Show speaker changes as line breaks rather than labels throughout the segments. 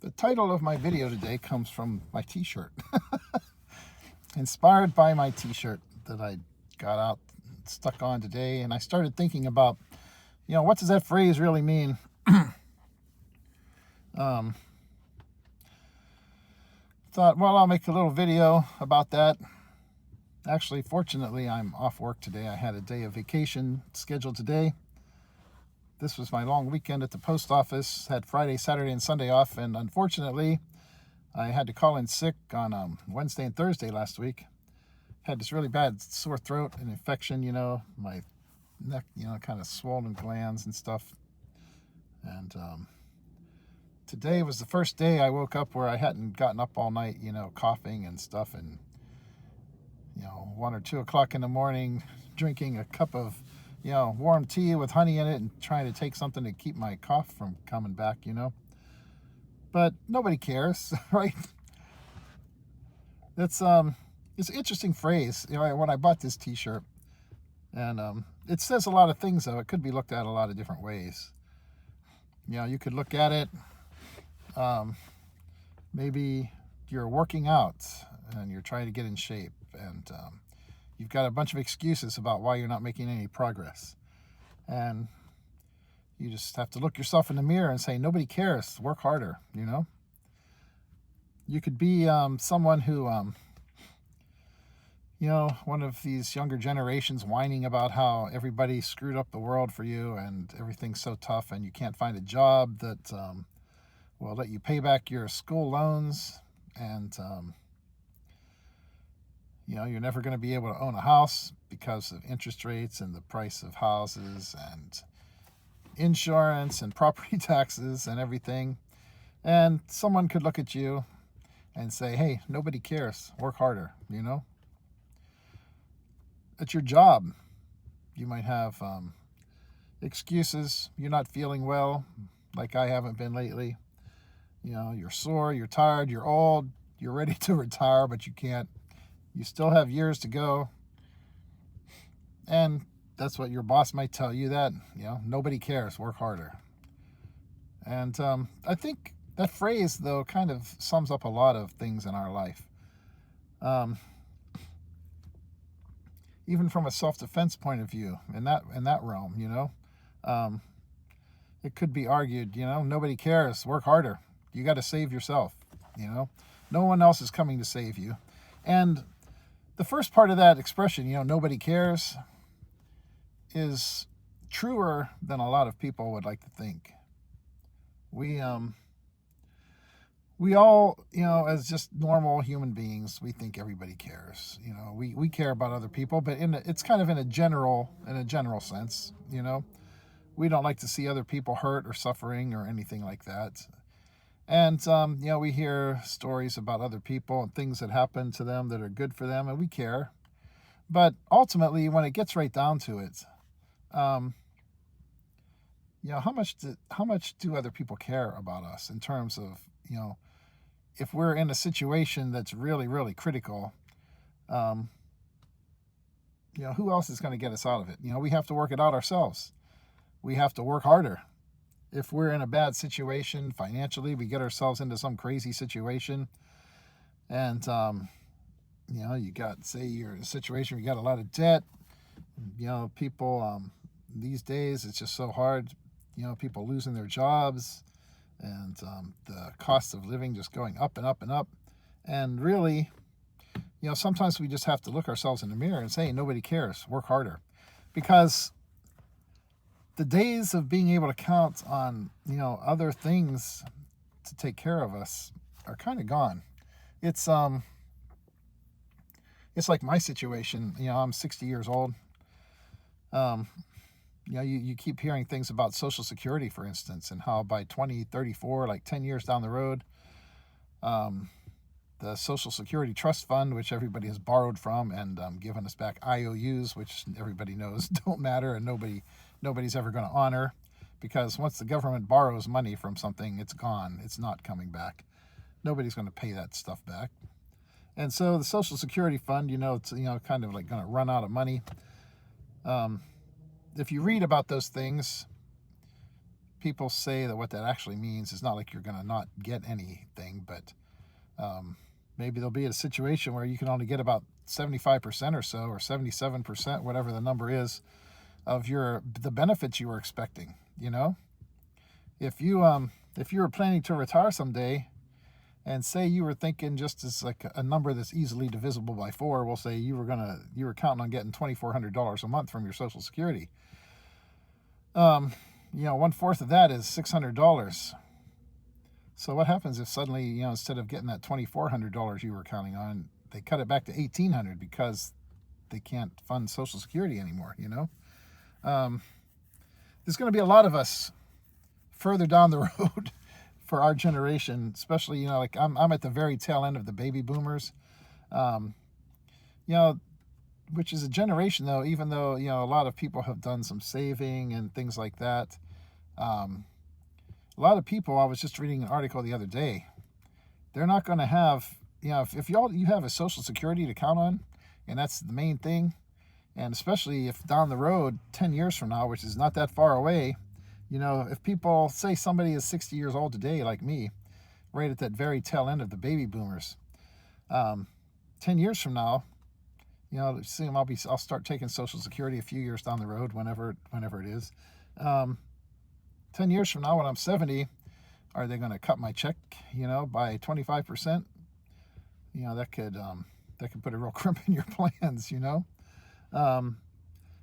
The title of my video today comes from my t-shirt. Inspired by my t-shirt that I got out, stuck on today, and I started thinking about, what does that phrase really mean? Thought, well, I'll make a little video about that. Actually, fortunately, I'm off work today. I had a day of vacation scheduled today. This was my long weekend at the post office. Had Friday, Saturday, and Sunday off, and unfortunately, I had to call in sick on Wednesday and Thursday last week. Had this really bad sore throat and infection, my neck, kind of swollen glands and stuff. And today was the first day I woke up where I hadn't gotten up all night, coughing and stuff, and 1 or 2 o'clock in the morning, drinking a cup of warm tea with honey in it and trying to take something to keep my cough from coming back, But nobody cares, right? It's an interesting phrase. When I bought this t-shirt, and it says a lot of things, though. It could be looked at a lot of different ways. You could look at it, maybe you're working out and you're trying to get in shape, and you've got a bunch of excuses about why you're not making any progress. And you just have to look yourself in the mirror and say, nobody cares. Work harder, You could be someone who, one of these younger generations whining about how everybody screwed up the world for you and everything's so tough and you can't find a job that will let you pay back your school loans, and you're never going to be able to own a house because of interest rates and the price of houses and insurance and property taxes and everything. And someone could look at you and say, hey, nobody cares. Work harder, At your job, you might have excuses. You're not feeling well, like I haven't been lately. You're sore, you're tired, you're old, you're ready to retire, but you can't. You still have years to go. And that's what your boss might tell you, that, nobody cares, work harder. And I think that phrase, though, kind of sums up a lot of things in our life. Even from a self-defense point of view, in that realm, it could be argued, nobody cares, work harder. You got to save yourself, No one else is coming to save you. And the first part of that expression, nobody cares, is truer than a lot of people would like to think. We all, as just normal human beings, we think everybody cares. We care about other people, but it's kind of in a general sense. We don't like to see other people hurt or suffering or anything like that. And we hear stories about other people and things that happen to them that are good for them, and we care. But ultimately, when it gets right down to it, how much do other people care about us in terms of, if we're in a situation that's really, really critical, who else is going to get us out of it? We have to work it out ourselves. We have to work harder. If we're in a bad situation financially, we get ourselves into some crazy situation, and say you're in a situation where you got a lot of debt. People these days, it's just so hard. People losing their jobs, and the cost of living just going up and up and up. And really, sometimes we just have to look ourselves in the mirror and say, nobody cares, work harder. Because the days of being able to count on, other things to take care of us are kind of gone. It's like my situation. I'm 60 years old. You keep hearing things about Social Security, for instance, and how by 2034, like 10 years down the road, the Social Security Trust Fund, which everybody has borrowed from and given us back IOUs, which everybody knows don't matter and nobody's ever going to honor, because once the government borrows money from something, it's gone. It's not coming back. Nobody's going to pay that stuff back. And so the Social Security Fund, it's kind of like going to run out of money. If you read about those things, people say that what that actually means is not like you're going to not get anything, but maybe there'll be a situation where you can only get about 75% or so, or 77%, whatever the number is, of the benefits you were expecting. If you were planning to retire someday, and say you were thinking, just as like a number that's easily divisible by 4, we'll say you were counting on getting $2,400 a month from your Social Security. 1/4 of that is $600. So what happens if suddenly, instead of getting that $2,400 you were counting on, they cut it back to $1,800 because they can't fund Social Security anymore? There's going to be a lot of us further down the road for our generation, especially, like I'm at the very tail end of the baby boomers, which is a generation, though, even though, a lot of people have done some saving and things like that. A lot of people, I was just reading an article the other day, they're not going to have, if you have a Social Security to count on, and that's the main thing, and especially if down the road, 10 years from now, which is not that far away, if people say somebody is 60 years old today, like me, right at that very tail end of the baby boomers, 10 years from now, I'll start taking Social Security a few years down the road, whenever it is. 10 years from now, when I'm 70, are they going to cut my check, by 25%? That could put a real crimp in your plans,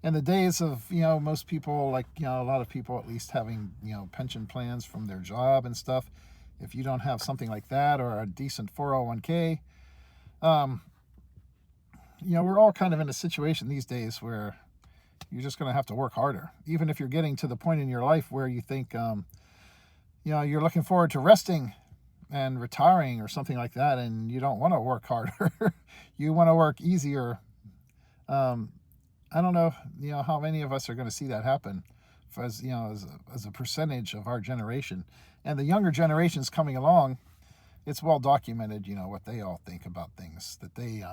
And the days of, most people, like, a lot of people at least having, pension plans from their job and stuff. If you don't have something like that, or a decent 401k, we're all kind of in a situation these days where you're just going to have to work harder. Even if you're getting to the point in your life where you think, you're looking forward to resting and retiring or something like that, and you don't want to work harder. You want to work easier. I don't know, how many of us are going to see that happen, as a percentage of our generation. And the younger generations coming along, it's well documented, what they all think about things, that they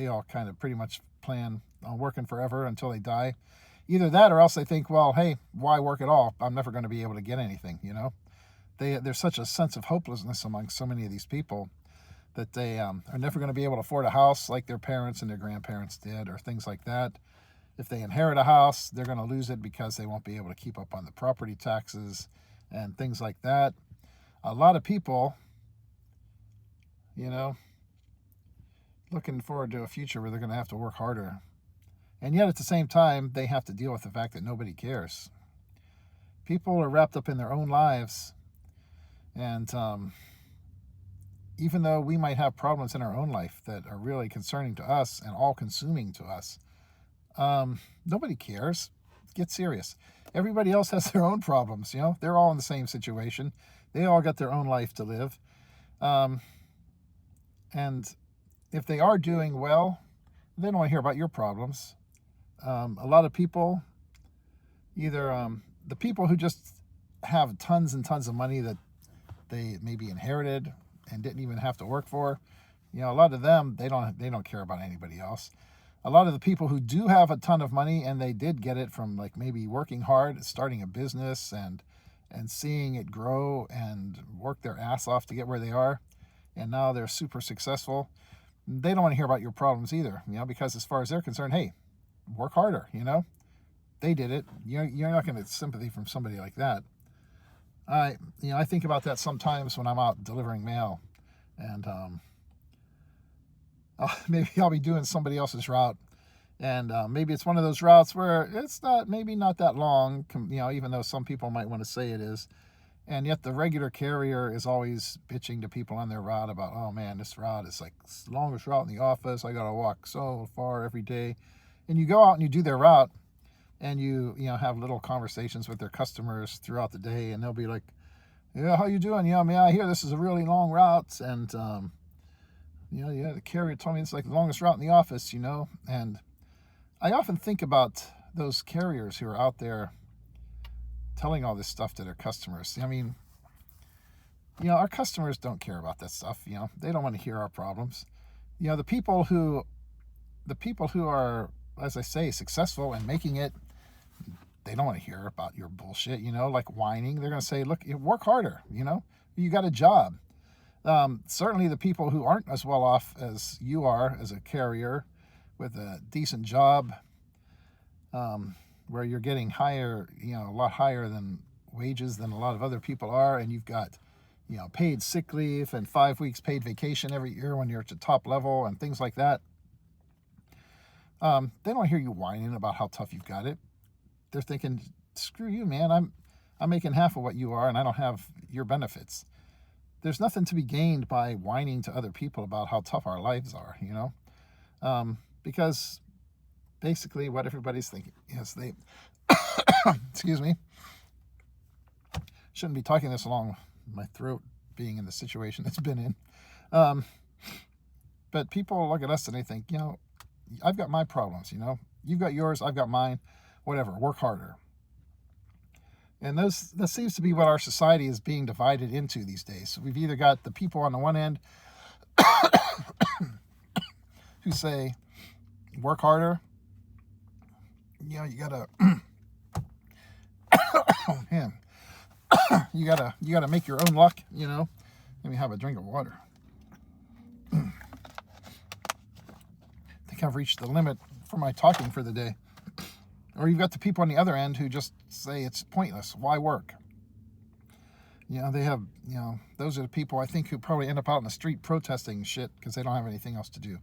all kind of pretty much plan on working forever until they die. Either that, or else they think, well, hey, why work at all? I'm never going to be able to get anything, There's such a sense of hopelessness among so many of these people that they are never going to be able to afford a house like their parents and their grandparents did, or things like that. If they inherit a house, they're going to lose it because they won't be able to keep up on the property taxes and things like that. A lot of people, looking forward to a future where they're going to have to work harder. And yet at the same time, they have to deal with the fact that nobody cares. People are wrapped up in their own lives. And even though we might have problems in our own life that are really concerning to us and all-consuming to us, nobody cares. Get serious. Everybody else has their own problems. They're all in the same situation. They all got their own life to live. And if they are doing well, they don't want to hear about your problems. A lot of people, either the people who just have tons and tons of money that they maybe inherited and didn't even have to work for, a lot of them, they don't care about anybody else. A lot of the people who do have a ton of money, and they did get it from, like, maybe working hard, starting a business and seeing it grow and work their ass off to get where they are, and now they're super successful, they don't want to hear about your problems either, because as far as they're concerned, hey, work harder, they did it. You're not going to get sympathy from somebody like that. I think about that sometimes when I'm out delivering mail, and maybe I'll be doing somebody else's route, and maybe it's one of those routes where it's maybe not that long, even though some people might want to say it is, and yet the regular carrier is always bitching to people on their route about, oh man, this route is like the longest route in the office, I gotta walk so far every day. And you go out and you do their route, and you have little conversations with their customers throughout the day, and they'll be like, yeah, how you doing? Yeah, man, I hear this is a really long route, and the carrier told me it's like the longest route in the office, and I often think about those carriers who are out there telling all this stuff to their customers. I mean, our customers don't care about that stuff. They don't want to hear our problems. The people who are, as I say, successful and making it, They don't want to hear about your bullshit, like whining. They're going to say, look, work harder, you got a job. Certainly the people who aren't as well off as you are as a carrier with a decent job, where you're getting higher, a lot higher than wages than a lot of other people are, and you've got, paid sick leave and 5 weeks paid vacation every year when you're at the top level and things like that. They don't hear you whining about how tough you've got it. They're thinking, screw you, man. I'm making half of what you are, and I don't have your benefits. There's nothing to be gained by whining to other people about how tough our lives are, because basically what everybody's thinking is they, excuse me, shouldn't be talking this long, my throat being in the situation it's been in. But people look at us and they think, I've got my problems, you've got yours, I've got mine, whatever, work harder. And that seems to be what our society is being divided into these days. So we've either got the people on the one end who say, work harder, you gotta, oh man, you gotta make your own luck, Let me have a drink of water. I think I've reached the limit for my talking for the day. Or you've got the people on the other end who just say it's pointless. Why work? They have, those are the people I think who probably end up out in the street protesting shit because they don't have anything else to do.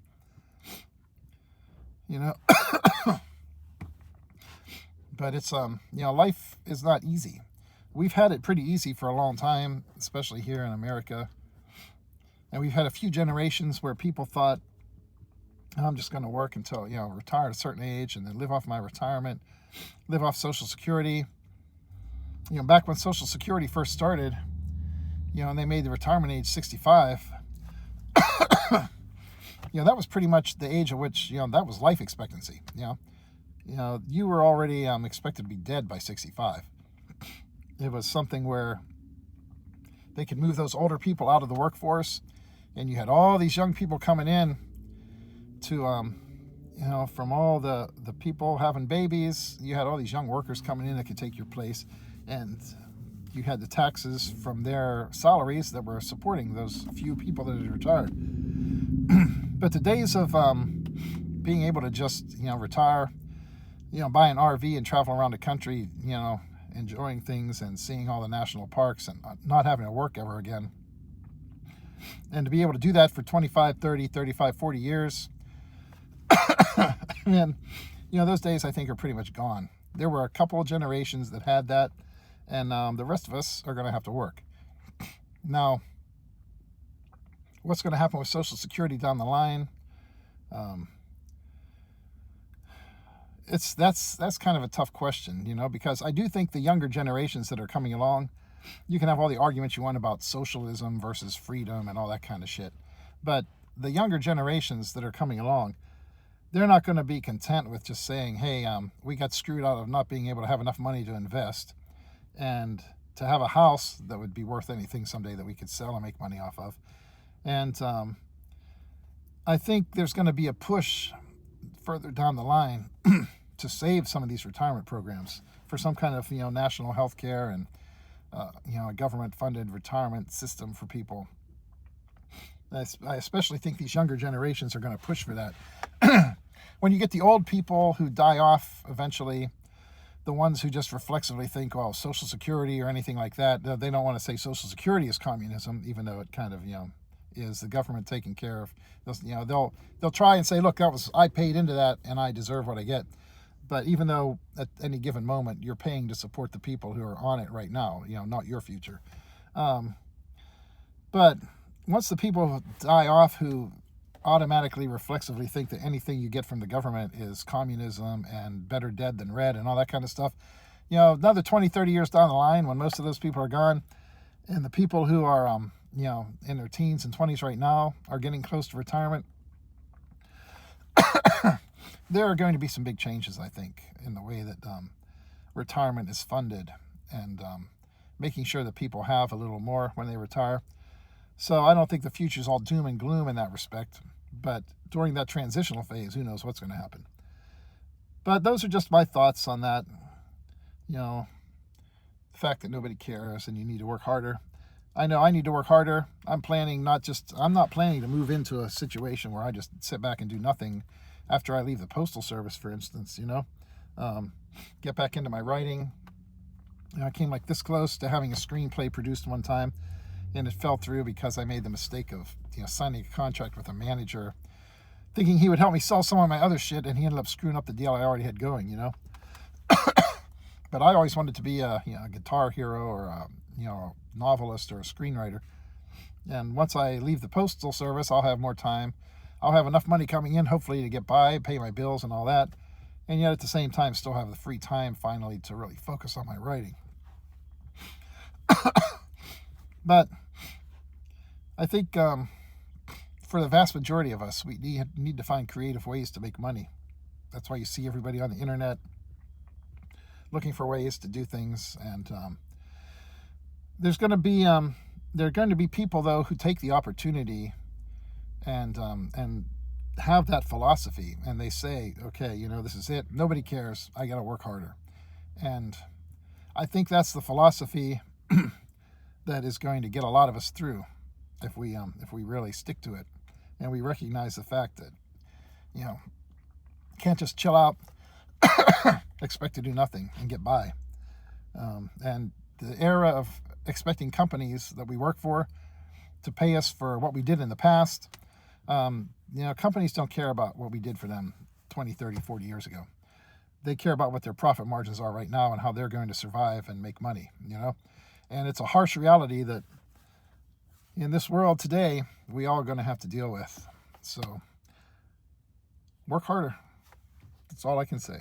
But it's, life is not easy. We've had it pretty easy for a long time, especially here in America. And we've had a few generations where people thought, I'm just going to work until, retire at a certain age and then live off my retirement, live off Social Security. Back when Social Security first started, and they made the retirement age 65, that was pretty much the age at which, that was life expectancy. You were already expected to be dead by 65. It was something where they could move those older people out of the workforce, and you had all these young people coming in to, from all the people having babies. You had all these young workers coming in that could take your place, and you had the taxes from their salaries that were supporting those few people that had retired. But the days of being able to just, retire, buy an RV and travel around the country, enjoying things and seeing all the national parks and not having to work ever again, and to be able to do that for 25, 30, 35, 40 years, and, those days I think are pretty much gone. There were a couple of generations that had that, and the rest of us are going to have to work. Now, what's going to happen with Social Security down the line? That's kind of a tough question, because I do think the younger generations that are coming along, you can have all the arguments you want about socialism versus freedom and all that kind of shit, but the younger generations that are coming along, they're not going to be content with just saying, hey, we got screwed out of not being able to have enough money to invest and to have a house that would be worth anything someday that we could sell and make money off of. And I think there's going to be a push further down the line to save some of these retirement programs for some kind of, national health care and, a government-funded retirement system for people. I especially think these younger generations are going to push for that. When you get the old people who die off eventually, the ones who just reflexively think, well, Social Security or anything like that, they don't want to say Social Security is communism, even though it kind of, is the government taking care of. They'll try and say, look, I paid into that and I deserve what I get. But even though at any given moment you're paying to support the people who are on it right now, not your future. But once the people die off who automatically reflexively think that anything you get from the government is communism and better dead than red and all that kind of stuff, another 20, 30 years down the line when most of those people are gone and the people who are, in their teens and 20s right now are getting close to retirement, there are going to be some big changes, I think, in the way that retirement is funded and making sure that people have a little more when they retire. So I don't think the future is all doom and gloom in that respect. But during that transitional phase, who knows what's going to happen. But those are just my thoughts on that. you know, the fact that nobody cares and you need to work harder. I know I need to work harder. I'm not planning to move into a situation where I just sit back and do nothing after I leave the Postal Service, for instance, get back into my writing. I came like this close to having a screenplay produced one time, and it fell through because I made the mistake of signing a contract with a manager thinking he would help me sell some of my other shit, and he ended up screwing up the deal I already had going. But I always wanted to be a guitar hero or a novelist or a screenwriter. And once I leave the Postal Service, I'll have more time. I'll have enough money coming in, hopefully, to get by, pay my bills and all that. And yet at the same time, still have the free time finally to really focus on my writing. But I think for the vast majority of us, we need to find creative ways to make money. That's why you see everybody on the internet looking for ways to do things. And there are going to be people, though, who take the opportunity and have that philosophy, and they say, okay, this is it. Nobody cares. I got to work harder. And I think that's the philosophy that is going to get a lot of us through if we really stick to it, and we recognize the fact that can't just chill out, expect to do nothing and get by. And the era of expecting companies that we work for to pay us for what we did in the past, companies don't care about what we did for them 20, 30, 40 years ago. They care about what their profit margins are right now and how they're going to survive and make money, And it's a harsh reality that in this world today, we all are going to have to deal with. So work harder. That's all I can say.